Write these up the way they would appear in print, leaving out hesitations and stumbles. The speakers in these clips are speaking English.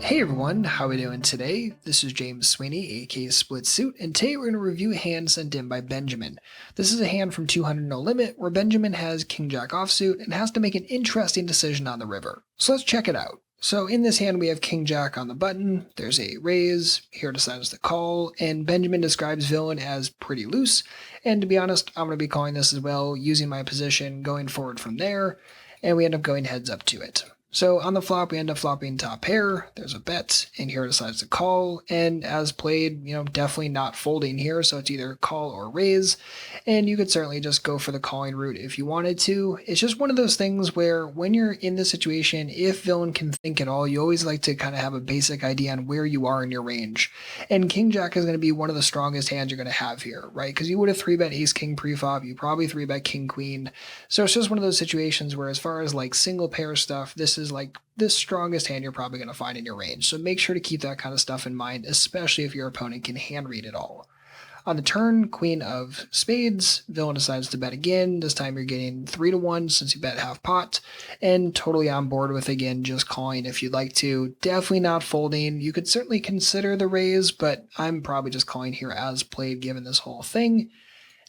Hey everyone, how we doing today? This is James Sweeney, aka SplitSuit, and today we're going to review a hand sent in by Benjamin. This is a hand from 200 No Limit where Benjamin has King Jack offsuit and has to make an interesting decision on the river. So let's check it out. So in this hand we have King Jack on the button, there's a raise, here decides to call, and Benjamin describes villain as pretty loose, and to be honest, I'm going to be calling this as well, using my position, going forward from there, and we end up going heads up to it. So on the flop, we end up flopping top pair, there's a bet, and here decides to call, and as played, definitely not folding here, so it's either call or raise, and you could certainly just go for the calling route if you wanted to. It's just one of those things where when you're in this situation, if villain can think at all, you always like to kind of have a basic idea on where you are in your range, and King Jack is going to be one of the strongest hands you're going to have here, right? Because you would have 3-bet Ace King preflop, you probably 3-bet King Queen, so it's just one of those situations where as far as like single pair stuff, this is like the strongest hand you're probably going to find in your range. So make sure to keep that kind of stuff in mind, especially if your opponent can hand read it all. On the turn, Queen of Spades, villain decides to bet again. This time you're getting 3-1 since you bet half pot, and totally on board with, again, just calling if you'd like to. Definitely not folding. You could certainly consider the raise, but I'm probably just calling here as played given this whole thing.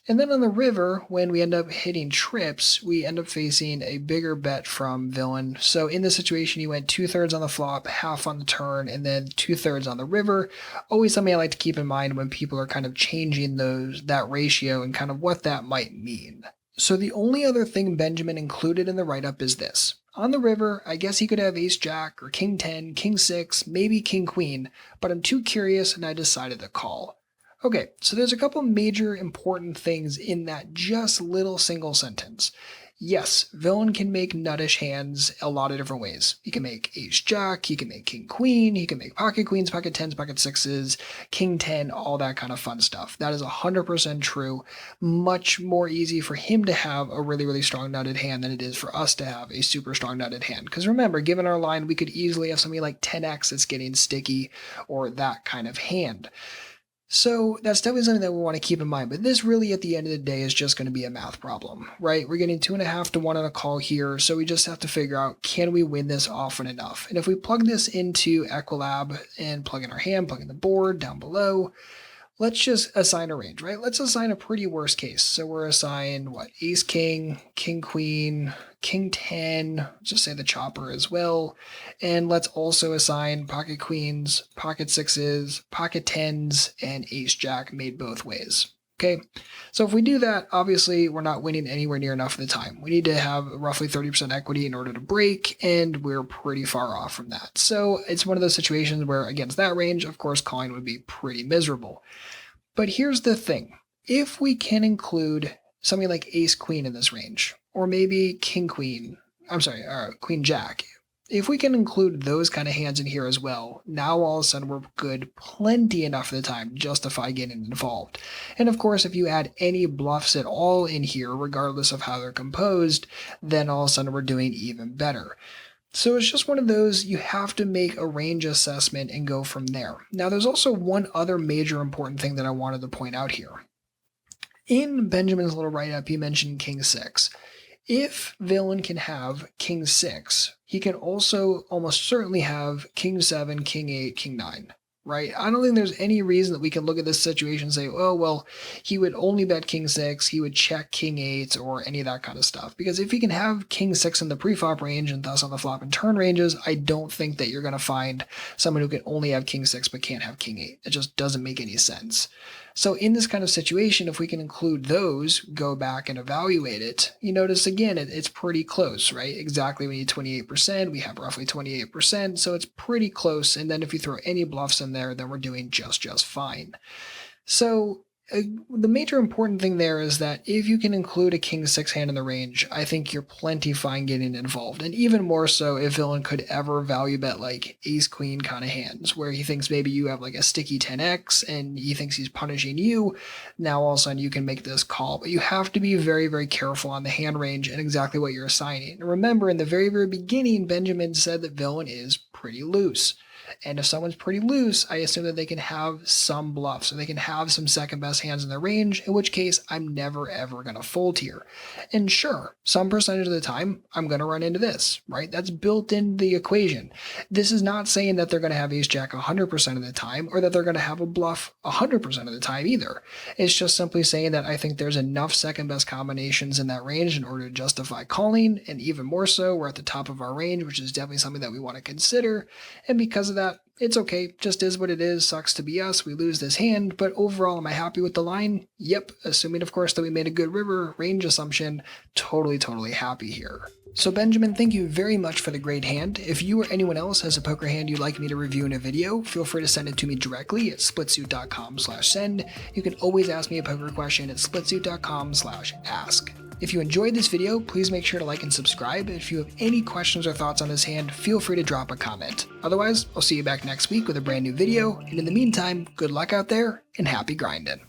And then on the river, when we end up hitting trips, we end up facing a bigger bet from villain. So in this situation, he went 2/3 on the flop, half on the turn, and then 2/3 on the river. Always something I like to keep in mind when people are kind of changing that ratio and kind of what that might mean. So the only other thing Benjamin included in the write-up is this. On the river, I guess he could have Ace Jack or King 10, King 6, maybe King Queen, but I'm too curious and I decided to call. Okay, so there's a couple major important things in that just little single sentence. Yes, villain can make nuttish hands a lot of different ways. He can make Ace Jack, he can make King Queen, he can make pocket queens, pocket tens, pocket sixes, King 10, all that kind of fun stuff. That is 100% true. Much more easy for him to have a really, really strong nutted hand than it is for us to have a super strong nutted hand. Because remember, given our line, we could easily have something like 10x that's getting sticky or that kind of hand. So that's definitely something that we want to keep in mind, but this really at the end of the day is just going to be a math problem, right? We're getting 2.5 to 1 on a call here, so we just have to figure out, can we win this often enough? And if we plug this into Equilab and plug in our hand, plug in the board down below, let's just assign a range, right? Let's assign a pretty worst case. So we're assigned what? Ace King, King Queen, King 10, just say the chopper as well. And let's also assign pocket queens, pocket sixes, pocket tens, and Ace Jack made both ways. Okay, so if we do that, obviously we're not winning anywhere near enough of the time. We need to have roughly 30% equity in order to break, and we're pretty far off from that. So it's one of those situations where against that range, of course, calling would be pretty miserable. But here's the thing. If we can include something like Ace Queen in this range, or maybe King Queen, Queen Jack, if we can include those kind of hands in here as well, now all of a sudden we're good plenty enough of the time to justify getting involved. And of course, if you add any bluffs at all in here, regardless of how they're composed, then all of a sudden we're doing even better. So it's just one of those, you have to make a range assessment and go from there. Now there's also one other major important thing that I wanted to point out here. In Benjamin's little write-up, he mentioned King 6. If villain can have King 6, he can also almost certainly have King 7, King 8, King 9, right? I don't think there's any reason that we can look at this situation and say, oh, well, he would only bet King 6, he would check King 8, or any of that kind of stuff. Because if he can have King 6 in the preflop range and thus on the flop and turn ranges, I don't think that you're going to find someone who can only have King 6 but can't have King 8. It just doesn't make any sense. So in this kind of situation, if we can include those, go back and evaluate it, you notice again, it's pretty close, right? Exactly, we need 28%, we have roughly 28%, so it's pretty close, and then if you throw any bluffs in there, then we're doing just fine. So the major important thing there is that if you can include a King 6 hand in the range, I think you're plenty fine getting involved. And even more so if villain could ever value bet like Ace Queen kind of hands, where he thinks maybe you have like a sticky 10x and he thinks he's punishing you. Now all of a sudden you can make this call. But you have to be very, very careful on the hand range and exactly what you're assigning. And remember, in the very, very beginning, Benjamin said that villain is pretty loose. And if someone's pretty loose, I assume that they can have some bluffs, or they can have some second best hands in their range, in which case I'm never ever going to fold here. And sure, some percentage of the time I'm going to run into this, right? That's built in the equation. This is not saying that they're going to have ace jack 100% of the time, or that they're going to have a bluff 100% of the time either. It's just simply saying that I think there's enough second best combinations in that range in order to justify calling, and even more so, we're at the top of our range, which is definitely something that we want to consider. And because of that, it's okay, just is what it is, sucks to be us, we lose this hand, but overall, am I happy with the line? Yep, assuming of course that we made a good river range assumption, totally happy here. So Benjamin, thank you very much for the great hand. If you or anyone else has a poker hand you'd like me to review in a video, feel free to send it to me directly at splitsuit.com/send. You can always ask me a poker question at splitsuit.com/ask. If you enjoyed this video, please make sure to like and subscribe. If you have any questions or thoughts on this hand, feel free to drop a comment. Otherwise, I'll see you back next week with a brand new video, and in the meantime, good luck out there and happy grinding.